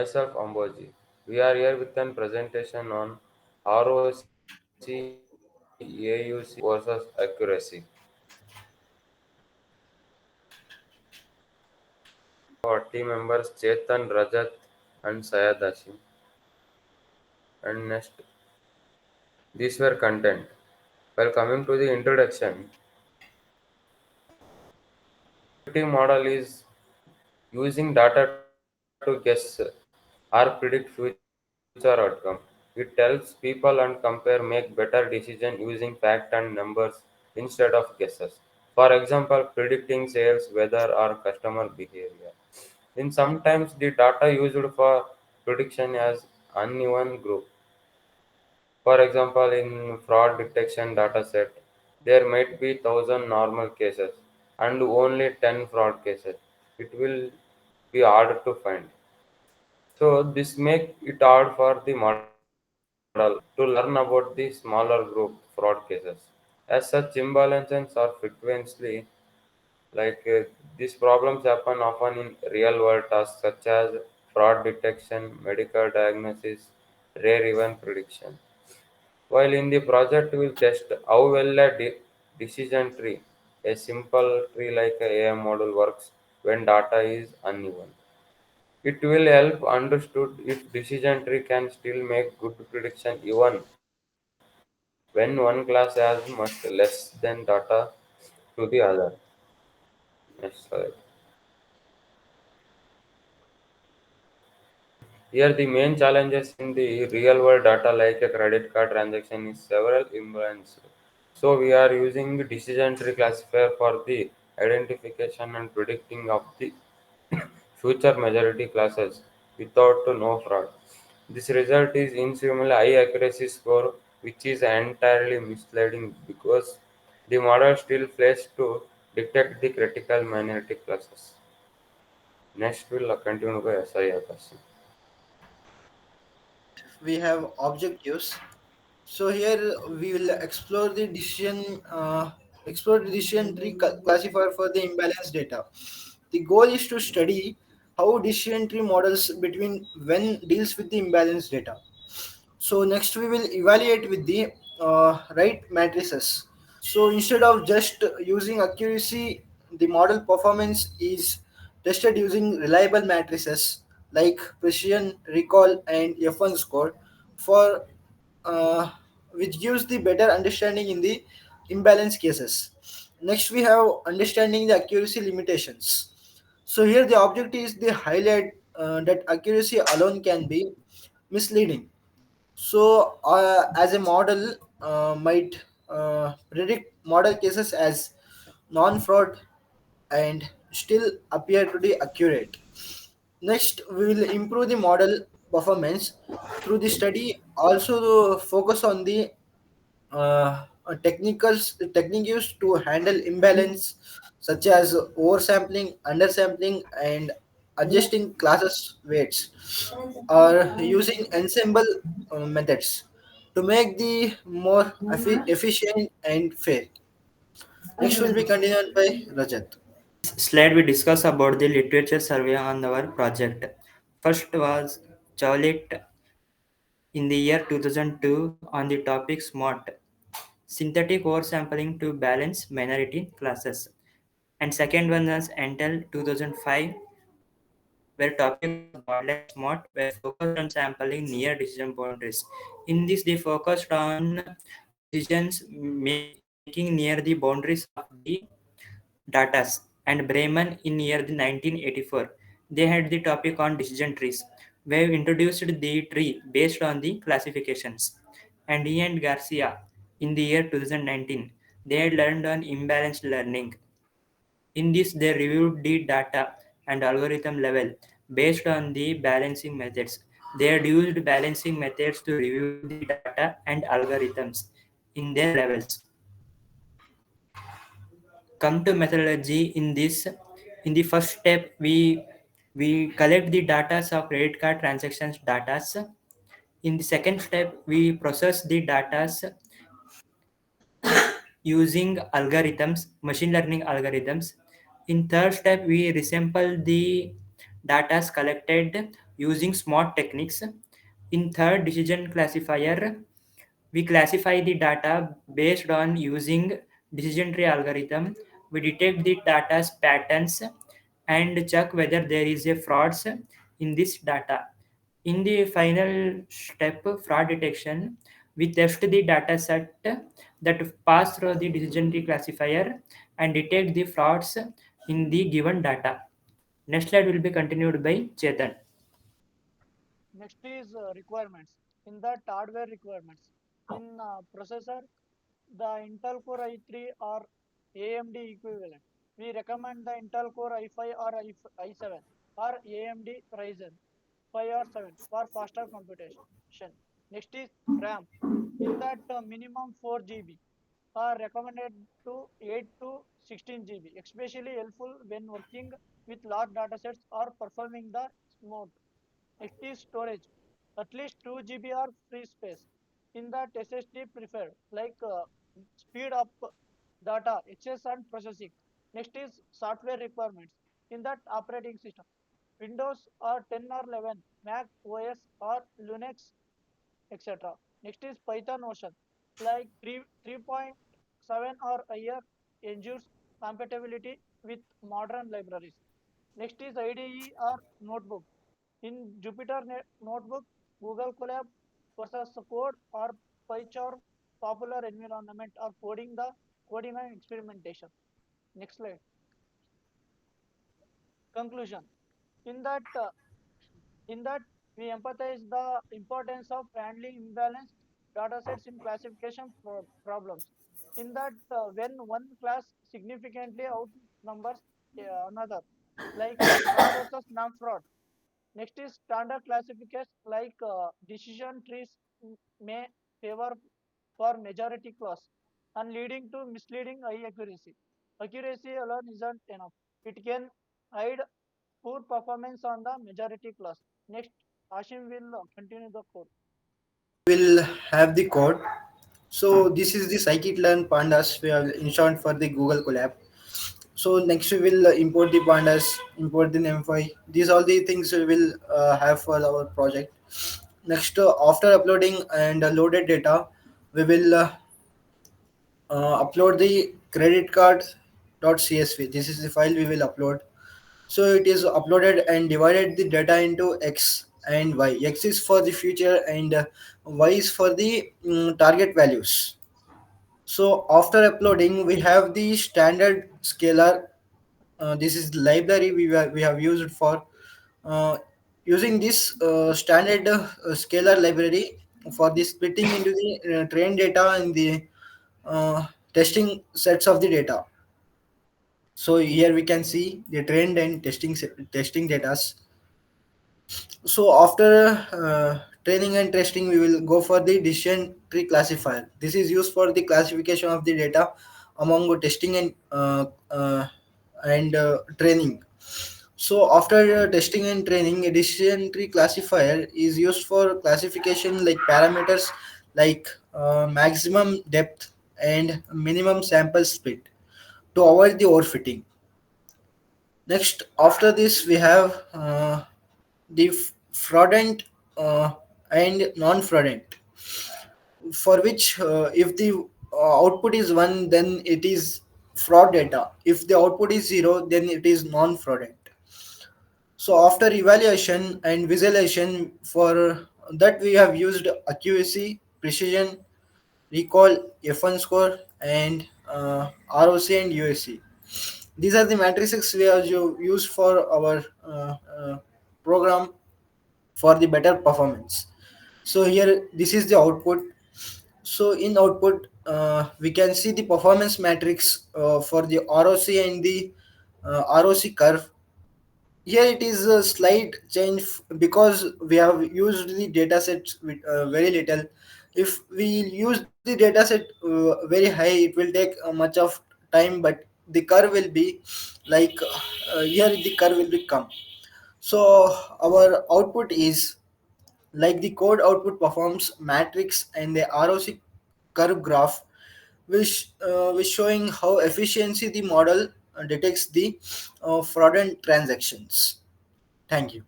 Myself Amboji. We are here with an presentation on ROC AUC versus accuracy. Our team members Chetan, Rajat, and Sayed Hashim. And next, these were content. While coming to the introduction, predictive model is using data to guess or predict future outcome. It helps people and compare make better decision using fact and numbers instead of guesses. For example, predicting sales, weather, or customer behavior. In sometimes the data used for prediction as uneven group. For example, in fraud detection dataset, there might be 1000 normal cases and only 10 fraud cases. It will be hard to find. So this make it hard for the model to learn about the smaller group fraud cases. As such, imbalances are frequently these problems happen often in real world tasks such as fraud detection, medical diagnosis, rare event prediction. While in the project, we'll test how well a decision tree, a simple tree like a AM model works when data is uneven. It will help understood if decision tree can still make good prediction even when one class has much less than data to the other. Next slide. Here the main challenges in the real world data like a credit card transaction is several imbalance. So we are using decision tree classifier for the identification and predicting of the future majority classes without no fraud. This result is extremely high accuracy score which is entirely misleading because the model still fails to detect the critical minority classes. Next we'll continue by SI. Next, we have objectives. So here we will explore the decision tree classifier for the imbalanced data. The goal is to study how decision tree models between when deals with the imbalanced data. So next we will evaluate with the right matrices. So instead of just using accuracy, the model performance is tested using reliable matrices like precision, recall, and F1 score for which gives the better understanding in the imbalance cases. Next, we have understanding the accuracy limitations. So here the objective is the highlight that accuracy alone can be misleading. So as a model might predict model cases as non-fraud and still appear to be accurate. Next, we will improve the model performance through the study. Also, focus on the technique used to handle imbalance, such as oversampling, undersampling, and adjusting classes weights, or using ensemble methods to make the more efficient and fair. Next will be continued by Rajat. Slide we discuss about the literature survey on our project. First was Chaulet in the year 2002 on the topic SMART, synthetic oversampling to balance minority classes. And second one was Intel 2005, where topic was Modeling SMART, where focused on sampling near decision boundaries. In this, they focused on making near the boundaries of the datas, and Bremen in year 1984. They had the topic on decision trees. We have introduced the tree based on the classifications. And Ian Garcia in the year 2019. They had learned on imbalanced learning. In this, they reviewed the data and algorithm level based on the balancing methods. They had used balancing methods to review the data and algorithms in their levels. Come to methodology in this. In the first step, we collect the data of credit card transactions data. In the second step, we process the data using algorithms, machine learning algorithms. In third step, we resample the data collected using smart techniques. In third decision classifier, we classify the data based on using decision tree algorithm. We detect the data's patterns and check whether there is a frauds in this data. In the final step, fraud detection, we test the data set that pass through the decision tree classifier and detect the frauds in the given data. Next slide will be continued by Chetan. Next is requirements. In that hardware requirements. In processor, the Intel Core i3 or AMD equivalent. We recommend the Intel Core i5 or i7 or AMD Ryzen 5 or 7 for faster computation. Next is RAM. In that minimum 4 GB are recommended to 8 to 16 GB, especially helpful when working with large datasets or performing the smooth. Next is storage. At least 2 GB or free space. In that SSD preferred, like speed up data, access and processing. Next is software requirements. In that operating system, Windows or 10 or 11, Mac OS or Linux, etc. Next is Python version, like 3.7 or higher ensures compatibility with modern libraries. Next is IDE or notebook. In Jupyter Notebook, Google Colab versus code or PyCharm popular environment or coding and experimentation. Next slide. Conclusion. In that In that, we empathize the importance of handling imbalanced datasets in classification problems. In that, when one class significantly outnumbers another, like fraud versus non-fraud. Next is standard classification, like decision trees may favor for majority class and leading to misleading high accuracy. Accuracy alone isn't enough. It can hide poor performance on the majority class. Next, Ashim will continue the code. We'll have the code. So this is the scikit-learn pandas we have installed for the Google Colab. So next we will import the pandas, import the NumPy. These all the things we will have for our project. Next, after uploading and loaded data, we will upload the credit card .csv. This is the file we will upload. So it is uploaded and divided the data into x and y. X is for the future and y is for the target values. So after uploading, we have the standard scalar. This is the library we have used for uh, using this standard scalar library for the splitting into the trained data and the testing sets of the data. So here we can see the trained and testing data. So after training and testing, we will go for the decision tree classifier. This is used for the classification of the data among the testing and training. So after testing and training, a decision tree classifier is used for classification like parameters like maximum depth and minimum sample split to avoid the overfitting. Next, after this, we have the fraudulent and non-fraudulent, for which if the output is 1, then it is fraud data. If the output is 0, then it is non-fraudulent. So after evaluation and visualization, for that we have used accuracy, precision, recall, F1 score, and ROC and USC. These are the matrices we have used for our program for the better performance. So here this is the output. So in output we can see the performance matrix for the ROC and the ROC curve. Here it is a slight change because we have used the data sets with very little. If we use the data set very high, it will take much of time, but the curve will be like here the curve will become. So our output is like the code output performs matrix and the ROC curve graph, which showing how efficiency the model detects the fraudulent transactions. Thank you.